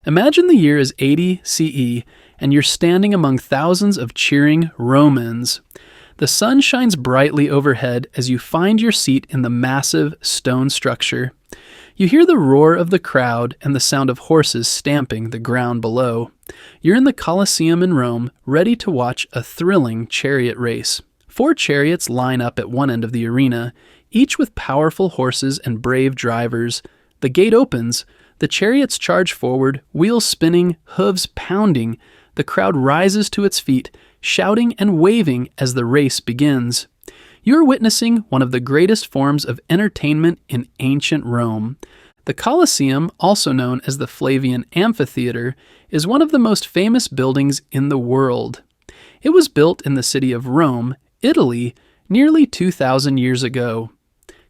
Imagine the year is 80 CE, and you're standing among thousands of cheering Romans. The sun shines brightly overhead as you find your seat in the massive stone structure. You hear the roar of the crowd and the sound of horses stamping the ground below. You're in the Colosseum in Rome, ready to watch a thrilling chariot race. 4 chariots line up at one end of the arena, each with powerful horses and brave drivers. The gate opens. The chariots charge forward, wheels spinning, hooves pounding. The crowd rises to its feet, shouting and waving as the race begins. You're witnessing one of the greatest forms of entertainment in ancient Rome. The Colosseum, also known as the Flavian Amphitheater, is one of the most famous buildings in the world. It was built in the city of Rome, Italy, nearly 2,000 years ago.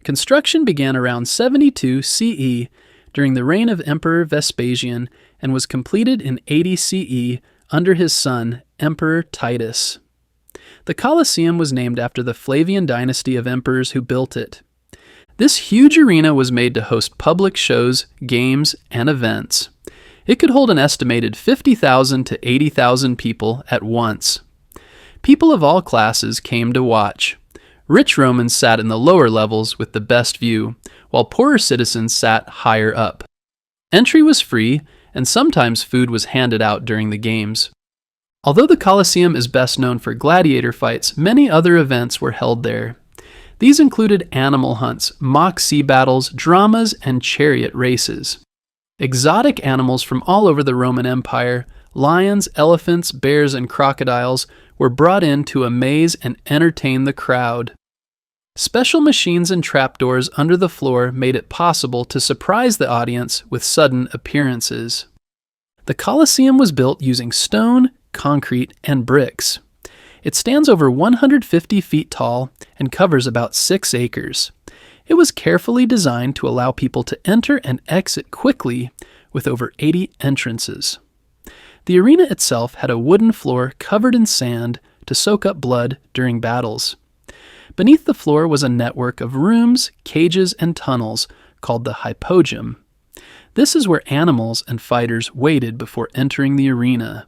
Construction began around 72 CE during the reign of Emperor Vespasian and was completed in 80 CE under his son, Emperor Titus. The Colosseum was named after the Flavian dynasty of emperors who built it. This huge arena was made to host public shows, games, and events. It could hold an estimated 50,000 to 80,000 people at once. People of all classes came to watch. Rich Romans sat in the lower levels with the best view, while poorer citizens sat higher up. Entry was free, and sometimes food was handed out during the games. Although the Colosseum is best known for gladiator fights, many other events were held there. These included animal hunts, mock sea battles, dramas, and chariot races. Exotic animals from all over the Roman Empire, lions, elephants, bears, and crocodiles, were brought in to amaze and entertain the crowd. Special machines and trapdoors under the floor made it possible to surprise the audience with sudden appearances. The Colosseum was built using stone, concrete, and bricks. It stands over 150 feet tall and covers about 6 acres. It was carefully designed to allow people to enter and exit quickly, with over 80 entrances. The arena itself had a wooden floor covered in sand to soak up blood during battles. Beneath the floor was a network of rooms, cages, and tunnels called the hypogeum. This is where animals and fighters waited before entering the arena.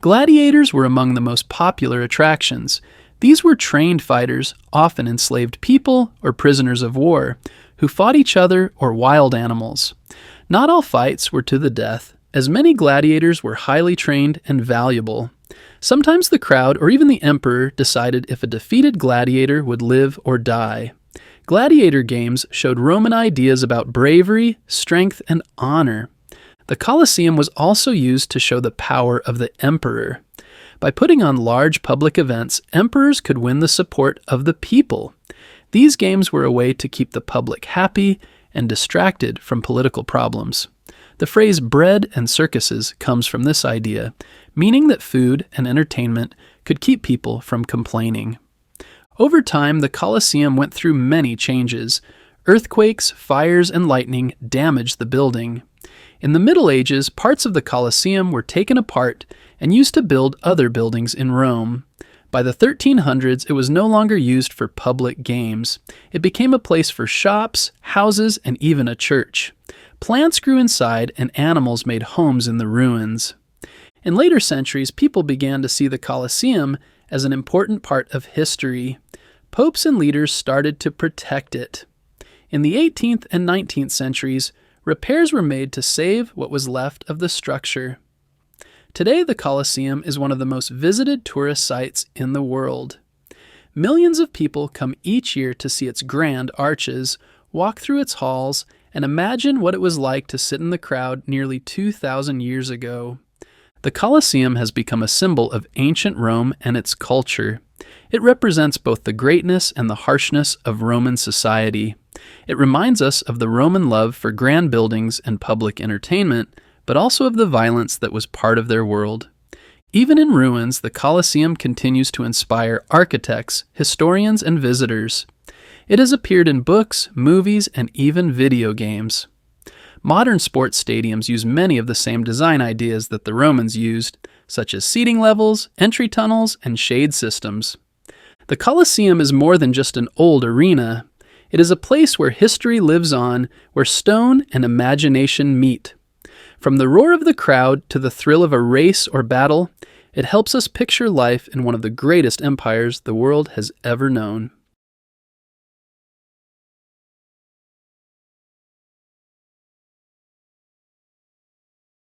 Gladiators were among the most popular attractions. These were trained fighters, often enslaved people or prisoners of war, who fought each other or wild animals. Not all fights were to the death, as many gladiators were highly trained and valuable. Sometimes the crowd or even the emperor decided if a defeated gladiator would live or die. Gladiator games showed Roman ideas about bravery, strength, and honor. The Colosseum was also used to show the power of the emperor. By putting on large public events, emperors could win the support of the people. These games were a way to keep the public happy and distracted from political problems. The phrase bread and circuses comes from this idea, meaning that food and entertainment could keep people from complaining. Over time, the Colosseum went through many changes. Earthquakes, fires, and lightning damaged the building. In the Middle Ages, parts of the Colosseum were taken apart and used to build other buildings in Rome. By the 1300s, it was no longer used for public games. It became a place for shops, houses, and even a church. Plants grew inside, and animals made homes in the ruins. In later centuries, people began to see the Colosseum as an important part of history. Popes and leaders started to protect it. In the 18th and 19th centuries, repairs were made to save what was left of the structure. Today, the Colosseum is one of the most visited tourist sites in the world. Millions of people come each year to see its grand arches, walk through its halls, and imagine what it was like to sit in the crowd nearly 2,000 years ago. The Colosseum has become a symbol of ancient Rome and its culture. It represents both the greatness and the harshness of Roman society. It reminds us of the Roman love for grand buildings and public entertainment, but also of the violence that was part of their world. Even in ruins, the Colosseum continues to inspire architects, historians, and visitors. It has appeared in books, movies, and even video games. Modern sports stadiums use many of the same design ideas that the Romans used, such as seating levels, entry tunnels, and shade systems. The Colosseum is more than just an old arena. It is a place where history lives on, where stone and imagination meet. From the roar of the crowd to the thrill of a race or battle, it helps us picture life in one of the greatest empires the world has ever known.